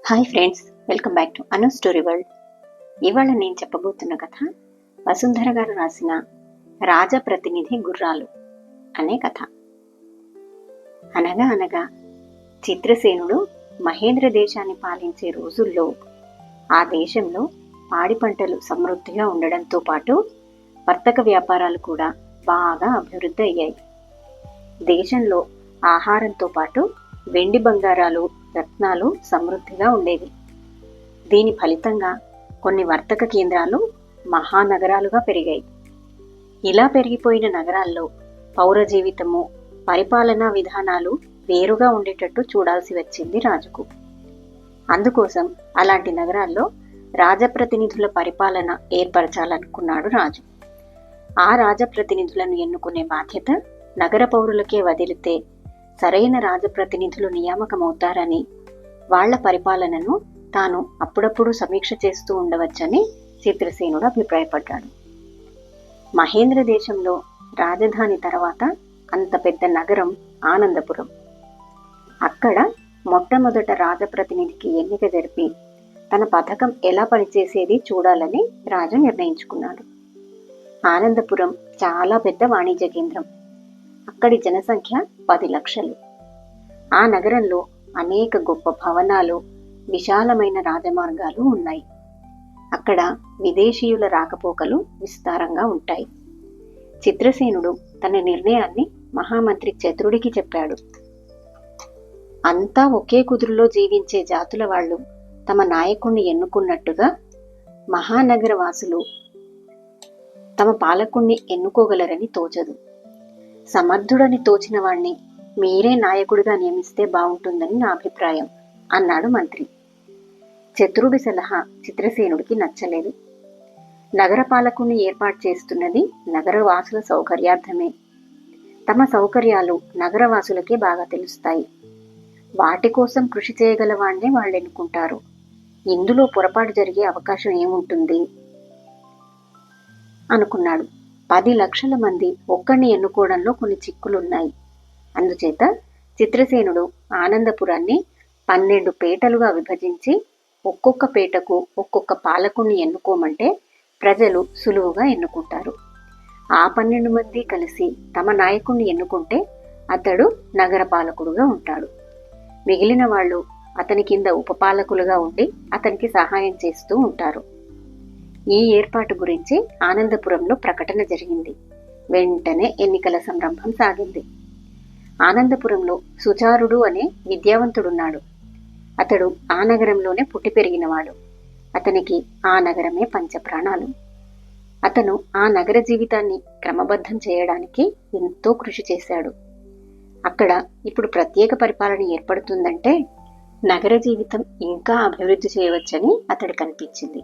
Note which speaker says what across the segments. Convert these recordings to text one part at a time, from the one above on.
Speaker 1: Hi friends, welcome back to Anu story world. ఇవాళ నేను చెప్పబోతున్న కథ వసుంధర గారు రాసిన రాజప్రతినిధి గుర్రాలు అనే కథ. అనగా అనగా చిత్రసేనుడు మహేంద్ర దేశాన్ని పాలించే రోజుల్లో ఆ దేశంలో పాడి పంటలు సమృద్ధిగా ఉండడంతో పాటు వర్తక వ్యాపారాలు కూడా బాగా అభివృద్ధి అయ్యాయి. దేశంలో ఆహారంతో పాటు వెండి బంగారాలు, రత్నాలు సమృద్ధిగా ఉండేవి. దీని ఫలితంగా కొన్ని వర్తక కేంద్రాలు మహానగరాలుగా పెరిగాయి. ఇలా పెరిగిపోయిన నగరాల్లో పౌర జీవితము, పరిపాలనా విధానాలు వేరుగా ఉండేటట్టు చూడాల్సి వచ్చింది రాజుకు. అందుకోసం అలాంటి నగరాల్లో రాజప్రతినిధుల పరిపాలన ఏర్పరచాలనుకున్నాడు రాజు. ఆ రాజప్రతినిధులను ఎన్నుకునే బాధ్యత నగర పౌరులకే వదిలితే సరైన రాజప్రతినిధులు నియామకమవుతారని, వాళ్ల పరిపాలనను తాను అప్పుడప్పుడు సమీక్ష చేస్తూ ఉండవచ్చని చిత్రసేనుడు అభిప్రాయపడ్డాడు. మహేంద్ర దేశంలో రాజధాని తర్వాత అంత పెద్ద నగరం ఆనందపురం. అక్కడ మొట్టమొదట రాజప్రతినిధికి ఎన్నిక జరిపి తన పథకం ఎలా పనిచేసేది చూడాలని రాజు నిర్ణయించుకున్నాడు. ఆనందపురం చాలా పెద్ద వాణిజ్య కేంద్రం. అక్కడి జనసంఖ్య 10 లక్షలు. ఆ నగరంలో అనేక గొప్ప భవనాలు, విశాలమైన రాజమార్గాలు ఉన్నాయి. అక్కడ విదేశీయుల రాకపోకలు విస్తారంగా ఉంటాయి. చిత్రసేనుడు తన నిర్ణయాన్ని మహామంత్రి చతురుడికి చెప్పాడు. అంతా ఒకే కుదురులో జీవించే జాతుల వాళ్ళు తమ నాయకుణ్ణి ఎన్నుకున్నట్టుగా మహానగర వాసులు తమ పాలకుణ్ణి ఎన్నుకోగలరని తోచదు. సమర్థుడని తోచిన వాణ్ణి మీరే నాయకుడిగా నియమిస్తే బాగుంటుందని నా అభిప్రాయం అన్నాడు మంత్రి. చతురుడి సలహా చిత్రసేనుడికి నచ్చలేదు. నగర పాలకుణ్ణి ఏర్పాటు చేస్తున్నది నగరవాసుల సౌకర్యార్థమే. తమ సౌకర్యాలు నగరవాసులకే బాగా తెలుస్తాయి. వాటి కోసం కృషి చేయగల వాణ్ణే వాళ్ళు ఎన్నుకుంటారు. ఇందులో పొరపాటు జరిగే అవకాశం ఏముంటుంది అనుకున్నాడు. 10 లక్షల మంది ఒక్కడిని ఎన్నుకోవడంలో కొన్ని చిక్కులున్నాయి. అందుచేత చిత్రసేనుడు ఆనందపురాన్ని 12 పేటలుగా విభజించి ఒక్కొక్క పేటకు ఒక్కొక్క పాలకుణ్ణి ఎన్నుకోమంటే ప్రజలు సులువుగా ఎన్నుకుంటారు. ఆ 12 మంది కలిసి తమ నాయకుణ్ణి ఎన్నుకుంటే అతడు నగర పాలకుడుగా ఉంటాడు. మిగిలిన వాళ్ళు అతని కింద ఉపపాలకులుగా ఉండి అతనికి సహాయం చేస్తూ ఉంటారు. ఈ ఏర్పాటు గురించి ఆనందపురంలో ప్రకటన జరిగింది. వెంటనే ఎన్నికల సంరంభం సాగింది. ఆనందపురంలో సుచారుడు అనే విద్యావంతుడున్నాడు. అతడు ఆ నగరంలోనే పుట్టి పెరిగినవాడు. అతనికి ఆ నగరమే పంచప్రాణాలు. అతను ఆ నగర జీవితాన్ని క్రమబద్ధం చేయడానికి ఎంతో కృషి చేశాడు. అక్కడ ఇప్పుడు ప్రత్యేక పరిపాలన ఏర్పడుతుందంటే నగర జీవితం ఇంకా అభివృద్ధి చేయవచ్చని అతడికి అనిపించింది.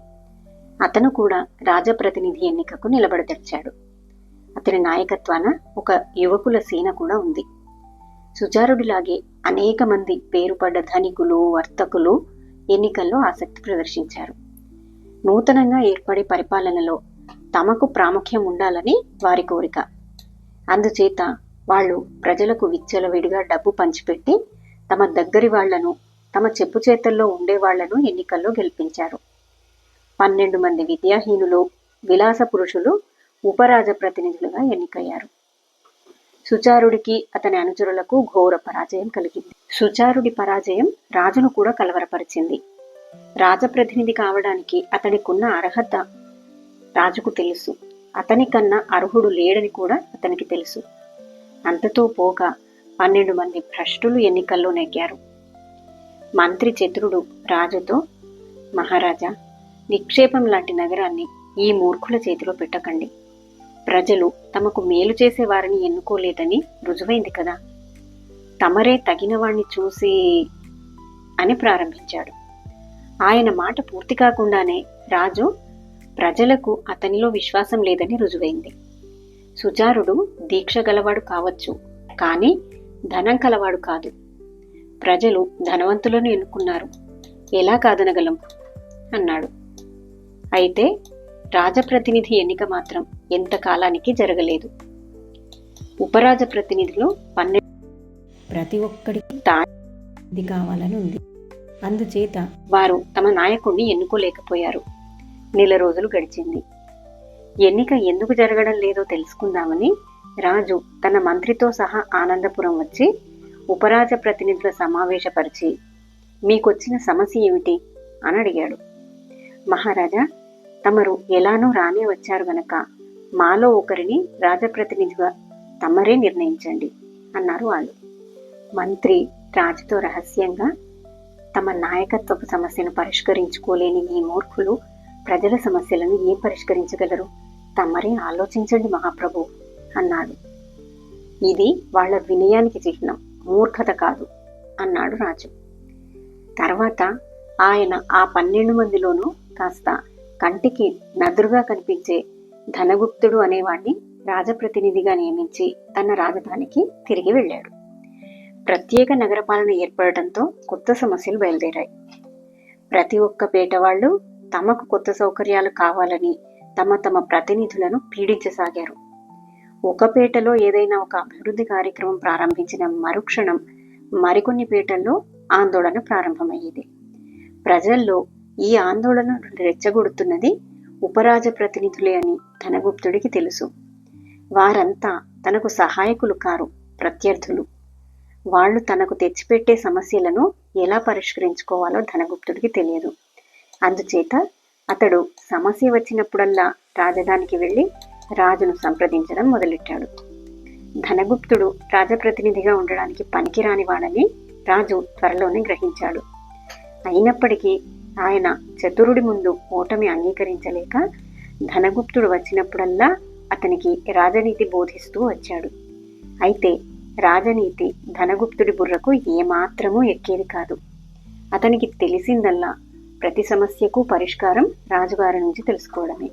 Speaker 1: అతను కూడా రాజప్రతినిధి ఎన్నికకు నిలబడదలిచాడు. అతని నాయకత్వాన ఒక యువకుల సేన కూడా ఉంది. సుచారుడిలాగే అనేక మంది పేరుపడ్డ ధనికులు, వర్తకులు ఎన్నికల్లో ఆసక్తి ప్రదర్శించారు. నూతనంగా ఏర్పడే పరిపాలనలో తమకు ప్రాముఖ్యం ఉండాలని వారి కోరిక. అందుచేత వాళ్ళు ప్రజలకు విచ్చలవిడిగా డబ్బు పంచిపెట్టి తమ దగ్గరి వాళ్లను, తమ చెప్పు చేతల్లో ఉండేవాళ్లను ఎన్నికల్లో గెలిపించారు. 12 మంది విద్యాహీనులు, విలాస పురుషులు ఉపరాజ ప్రతినిధులుగా ఎన్నికయ్యారు. సుచారుడికి అతని అనుచరులకు ఘోర పరాజయం కలిగింది. సుచారుడి పరాజయం రాజును కూడా కలవరపరిచింది. రాజప్రతినిధి కావడానికి అతనికున్న అర్హత రాజుకు తెలుసు. అతని కన్నా అర్హుడు లేడని కూడా అతనికి తెలుసు. అంతతో పోక 12 మంది భ్రష్టులు ఎన్నికల్లో నెగ్గారు. మంత్రి చతురుడు రాజుతో, మహారాజా, నిక్షేపం లాంటి నగరాన్ని ఈ మూర్ఖుల చేతిలో పెట్టకండి. ప్రజలు తమకు మేలు చేసే వారిని ఎన్నుకోలేదని రుజువైంది కదా. తమరే తగిన వాణ్ణి చూసి అని ప్రారంభించాడు. ఆయన మాట పూర్తి కాకుండానే రాజు, ప్రజలకు అతనిలో విశ్వాసం లేదని రుజువైంది. సుచారుడు దీక్ష గలవాడు కావచ్చు, కానీ ధనం కలవాడు కాదు. ప్రజలు ధనవంతులను ఎన్నుకున్నారు, ఎలా కాదనగలం అన్నాడు. అయితే రాజప్రతినిధి ఎన్నిక మాత్రం ఎంతకాలానికి జరగలేదు. ఉపరాజ ప్రతినిధులు 12 ప్రతి ఒక్కడికి తాది కావాలని ఉంది. అందుచేత వారు తమ నాయకుణ్ణి ఎన్నుకోలేకపోయారు. నెల రోజులు గడిచింది. ఎన్నిక ఎందుకు జరగడం లేదో తెలుసుకుందామని రాజు తన మంత్రితో సహా ఆనందపురం వచ్చి ఉపరాజ ప్రతినిధుల సమావేశపరిచి, మీకొచ్చిన సమస్య ఏమిటి అని అడిగాడు. మహారాజా, తమరు ఎలానో రానే వచ్చారు గనక మాలో ఒకరిని రాజప్రతినిధిగా తమరే నిర్ణయించండి అన్నారు వాళ్ళు. మంత్రి రాజుతో రహస్యంగా, తమ నాయకత్వపు సమస్యను పరిష్కరించుకోలేని ఈ మూర్ఖులు ప్రజల సమస్యలను ఏం పరిష్కరించగలరు? తమరే ఆలోచించండి మహాప్రభు అన్నాడు. ఇది వాళ్ళ వినయానికి చిహ్నం, మూర్ఖత కాదు అన్నాడు రాజు. తర్వాత ఆయన ఆ 12 మందిలోనూ కాస్త కంటికి నదురుగా కనిపించే ధనగుప్తుడు అనేవాణ్ణి రాజప్రతినిధిగా నియమించి తన రాజధానికి తిరిగి వెళ్ళాడు. ప్రత్యేక నగరపాలన ఏర్పడటంతో కొత్త సమస్యలు బయలుదేరాయి. ప్రతి ఒక్క పేటవాళ్లు తమకు కొత్త సౌకర్యాలు కావాలని తమ తమ ప్రతినిధులను పీడించసాగారు. ఒక పేటలో ఏదైనా ఒక అభివృద్ధి కార్యక్రమం ప్రారంభించిన మరుక్షణం మరికొన్ని పేటల్లో ఆందోళన ప్రారంభమయ్యేది. ప్రజల్లో ఈ ఆందోళన రెచ్చగొడుతున్నది ఉపరాజ ప్రతినిధులే అని ధనగుప్తుడికి తెలుసు. వారంతా తనకు సహాయకులు కారు, ప్రత్యర్థులు. వాళ్ళు తనకు తెచ్చిపెట్టే సమస్యలను ఎలా పరిష్కరించుకోవాలో ధనగుప్తుడికి తెలియదు. అందుచేత అతడు సమస్య వచ్చినప్పుడల్లా రాజధానికి వెళ్ళి రాజును సంప్రదించడం మొదలెట్టాడు. ధనగుప్తుడు రాజప్రతినిధిగా ఉండడానికి పనికిరానివాడని రాజు త్వరలోనే గ్రహించాడు. అయినప్పటికీ ఆయన చతురుడి ముందు ఓటమి అంగీకరించలేక ధనగుప్తుడు వచ్చినప్పుడల్లా అతనికి రాజనీతి బోధిస్తూ వచ్చాడు. అయితే రాజనీతి ధనగుప్తుడి బుర్రకు ఏమాత్రమూ ఎక్కేది కాదు. అతనికి తెలిసిందల్లా ప్రతి సమస్యకు పరిష్కారం రాజుగారి నుంచి తెలుసుకోవడమే.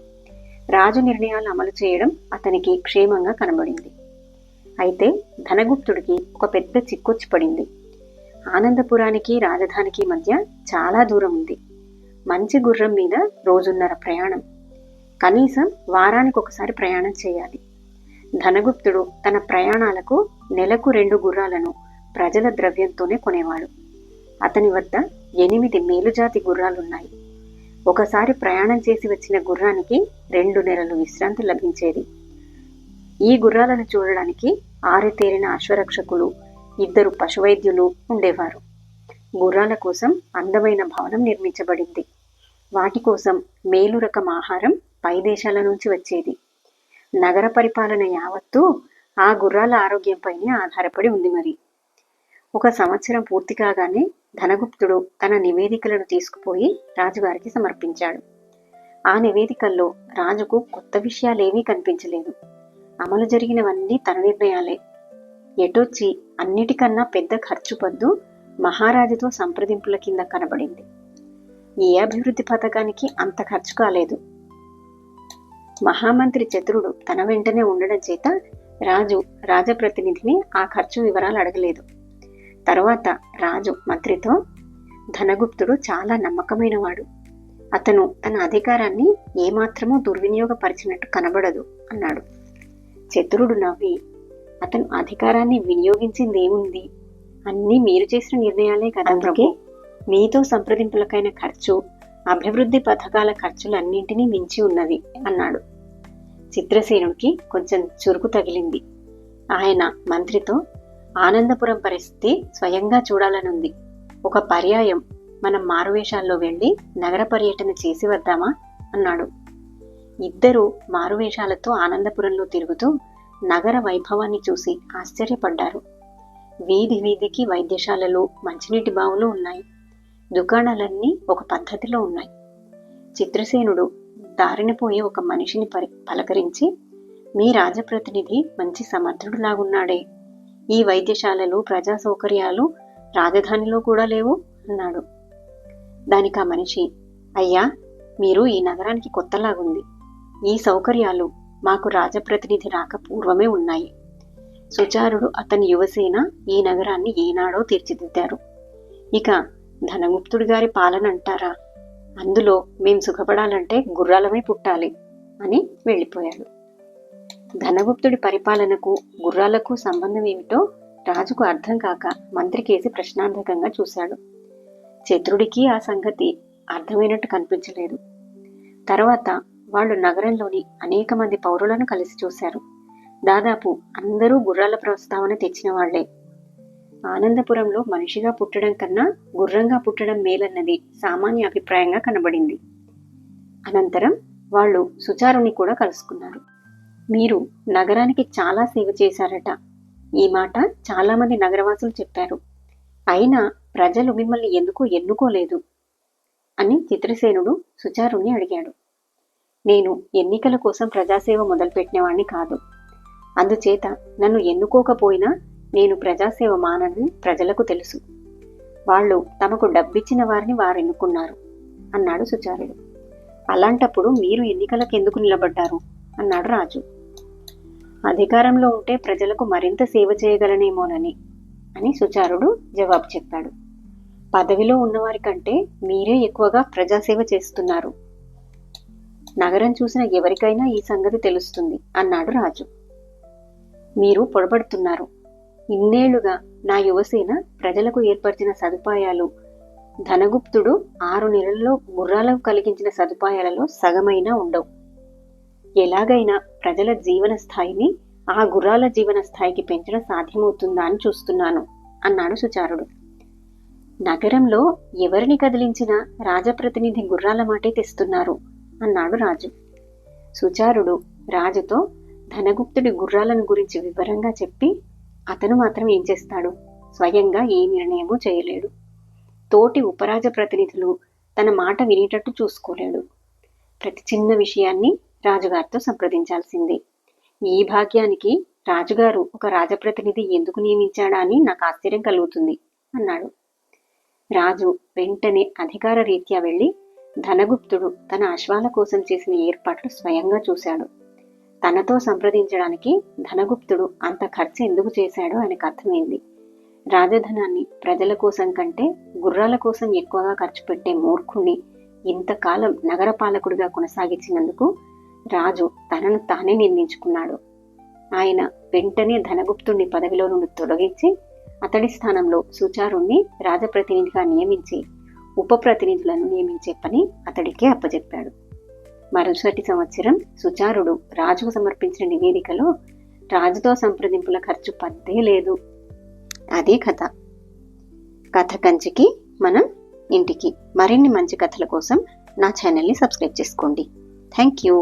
Speaker 1: రాజు నిర్ణయాలు అమలు చేయడం అతనికి క్షేమంగా కనబడింది. అయితే ధనగుప్తుడికి ఒక పెద్ద చిక్కొచ్చి పడింది. ఆనందపురానికి రాజధానికి మధ్య చాలా దూరం ఉంది. మంచి గుర్రం మీద రోజున్నర ప్రయాణం, కనీసం వారానికి ఒకసారి ప్రయాణం చేయాలి. ధనగుప్తుడు తన ప్రయాణాలకు నెలకు 2 గుర్రాలను ప్రజల ద్రవ్యంతోనే కొనేవాడు. అతని వద్ద 8 మేలుజాతి గుర్రాలున్నాయి. ఒకసారి ప్రయాణం చేసి వచ్చిన గుర్రానికి 2 నెలలు విశ్రాంతి లభించేది. ఈ గుర్రాలను చూడడానికి ఆరితేరిన అశ్వరక్షకులు, 2 పశువైద్యులు ఉండేవారు. గుర్రాల కోసం అందమైన భవనం నిర్మించబడింది. వాటి కోసం మేలు రకం ఆహారం పై దేశాల నుంచి వచ్చేది. నగర పరిపాలన యావత్తూ ఆ గుర్రాల ఆరోగ్యంపైనే ఆధారపడి ఉంది. మరి 1 సంవత్సరం పూర్తి కాగానే ధనగుప్తుడు తన నివేదికలను తీసుకుపోయి రాజుగారికి సమర్పించాడు. ఆ నివేదికల్లో రాజుకు కొత్త విషయాలేవీ కనిపించలేదు. అమలు జరిగినవన్నీ తన నిర్ణయాలే. ఎటొచ్చి అన్నిటికన్నా పెద్ద ఖర్చు పద్దు మహారాజుతో సంప్రదింపుల కింద కనబడింది. ఏ అభివృద్ధి పథకానికి అంత ఖర్చు కాలేదు. మహామంత్రి చతురుడు తన వెంటనే ఉండడం చేత రాజు రాజప్రతినిధిని ఆ ఖర్చు వివరాలు అడగలేదు. తర్వాత రాజు మంత్రితో, ధనగుప్తుడు చాలా నమ్మకమైనవాడు. అతను తన అధికారాన్ని ఏమాత్రమూ దుర్వినియోగపరిచినట్టు కనబడదు అన్నాడు. చతురుడు నవ్వి, అతను అధికారాన్ని వినియోగించిందేముంది? అన్నీ మీరు చేసిన నిర్ణయాలే కదా. అందుకే మీతో సంప్రదింపులకైన ఖర్చు అభివృద్ధి పథకాల ఖర్చులన్నింటినీ మించి ఉన్నది అన్నాడు. చిత్రసేనుడికి కొంచెం చురుకు తగిలింది. ఆయన మంత్రితో, ఆనందపురం పరిస్థితి స్వయంగా చూడాలనుంది. ఒక పర్యాయం మనం మారువేషాల్లో వెళ్ళి నగర పర్యటన చేసి వద్దామా అన్నాడు. ఇద్దరూ మారువేషాలతో ఆనందపురంలో తిరుగుతూ నగర వైభవాన్ని చూసి ఆశ్చర్యపడ్డారు. వీధి వీధికి వైద్యశాలలు, మంచినీటి బావులు ఉన్నాయి. దుకాణాలన్నీ ఒక పద్ధతిలో ఉన్నాయి. చిత్రసేనుడు దారిన పోయే ఒక మనిషిని పలకరించి, మీ రాజప్రతినిధి మంచి సమర్థుడులాగున్నాడే, ఈ వైద్యశాలలు, ప్రజా సౌకర్యాలు రాజధానిలో కూడా లేవు అన్నాడు. దానికి ఆ మనిషి, అయ్యా, మీరు ఈ నగరానికి కొత్తలాగుంది. ఈ సౌకర్యాలు మాకు రాజప్రతినిధి రాక పూర్వమే ఉన్నాయి. సుచారుడు, అతని యువసేన ఈ నగరాన్ని ఏనాడో తీర్చిదిద్దారు. ఇక ధనగుప్తుడి గారి పాలన అంటారా? అందులో మేం సుఖపడాలంటే గుర్రాలమై పుట్టాలి అని వెళ్ళిపోయాడు. ధనగుప్తుడి పరిపాలనకు గుర్రాలకు సంబంధం ఏమిటో రాజుకు అర్థం కాక మంత్రికేసి ప్రశ్నార్థకంగా చూశాడు. చతురుడికి ఆ సంగతి అర్థమైనట్టు కనిపించలేదు. తర్వాత వాళ్ళు నగరంలోని అనేక మంది పౌరులను కలిసి చూశారు. దాదాపు అందరూ గుర్రాల ప్రస్తావన తెచ్చిన వాళ్లే. ఆనందపురంలో మనిషిగా పుట్టడం కన్నా గుర్రంగా పుట్టడం మేలన్నది సామాన్య అభిప్రాయంగా కనబడింది. అనంతరం వాళ్ళు సుచారుని కూడా కలుసుకున్నారు. మీరు నగరానికి చాలా సేవ చేశారట. ఈ మాట చాలా మంది నగరవాసులు చెప్పారు. అయినా ప్రజలు మిమ్మల్ని ఎందుకు ఎన్నుకోలేదు అని చిత్రసేనుడు సుచారుణ్ణి అడిగాడు. నేను ఎన్నికల కోసం ప్రజాసేవ మొదలుపెట్టినవాణ్ణి కాదు. అందుచేత నన్ను ఎన్నుకోకపోయినా నేను ప్రజాసేవ మానని ప్రజలకు తెలుసు. వాళ్ళు తమకు డబ్బిచ్చిన వారిని వారు ఎన్నుకున్నారు అన్నాడు సుచారుడు. అలాంటప్పుడు మీరు ఎన్నికలకు ఎందుకు నిలబడ్డారు అన్నాడు రాజు. అధికారంలో ఉంటే ప్రజలకు మరింత సేవ చేయగలనేమోనని అని సుచారుడు జవాబు చెప్పాడు. పదవిలో ఉన్నవారి కంటే మీరే ఎక్కువగా ప్రజాసేవ చేస్తున్నారు. నగరం చూసిన ఎవరికైనా ఈ సంగతి తెలుస్తుంది అన్నాడు రాజు. మీరు పొరపడుతున్నారు. ఇన్నేళ్లుగా నా యువసేన ప్రజలకు ఏర్పరిచిన సదుపాయాలు ధనగుప్తుడు 6 నెలల్లో గుర్రాలకు కలిగించిన సదుపాయాలలో సగమైనా ఉండవు. ఎలాగైనా ప్రజల జీవన స్థాయిని ఆ గుర్రాల జీవన స్థాయికి పెంచడం సాధ్యమవుతుందా అని చూస్తున్నాను అన్నాడు సుచారుడు. నగరంలో ఎవరిని కదిలించినా రాజప్రతినిధి గుర్రాల మాటే తెస్తున్నారు అన్నాడు రాజు. సుచారుడు రాజుతో ధనగుప్తుడి గుర్రాలను గురించి వివరంగా చెప్పి అతను మాత్రం ఏం చేస్తాడు? స్వయంగా ఏ నిర్ణయమూ చేయలేడు. తోటి ఉపరాజ ప్రతినిధులు తన మాట వినేటట్టు చూసుకోలేడు. ప్రతి చిన్న విషయాన్ని రాజుగారితో సంప్రదించాల్సిందే. ఈ భాగ్యానికి రాజుగారు ఒక రాజప్రతినిధి ఎందుకు నియమించాడా అని నాకు ఆశ్చర్యం కలుగుతుంది అన్నాడు. రాజు వెంటనే అధికార రీత్యా వెళ్లి ధనగుప్తుడు తన అశ్వాల కోసం చేసిన ఏర్పాట్లు స్వయంగా చూశాడు. తనతో సంప్రదించడానికి ధనగుప్తుడు అంత ఖర్చు ఎందుకు చేశాడో ఆయనకు అర్థమైంది. రాజధనాన్ని ప్రజల కోసం కంటే గుర్రాల కోసం ఎక్కువగా ఖర్చు పెట్టే మూర్ఖుణ్ణి ఇంతకాలం నగరపాలకుడిగా కొనసాగించినందుకు రాజు తనను తానే నిందించుకున్నాడు. ఆయన వెంటనే ధనగుప్తుడిని పదవిలో నుండి తొలగించి అతడి స్థానంలో సుచారుణ్ణి రాజప్రతినిధిగా నియమించి ఉప ప్రతినిధులను నియమించే పని అతడికే అప్పచెప్పాడు. మరుసటి సంవత్సరం సుచారుడు రాజుకు సమర్పించిన నివేదికలో రాజుతో సంప్రదింపుల ఖర్చు పద్దే లేదు. అదే కథ. కథ కంచికి మనం ఇంటికి. మరిన్ని మంచి కథల కోసం నా ఛానల్ని సబ్స్క్రైబ్ చేసుకోండి. Thank you.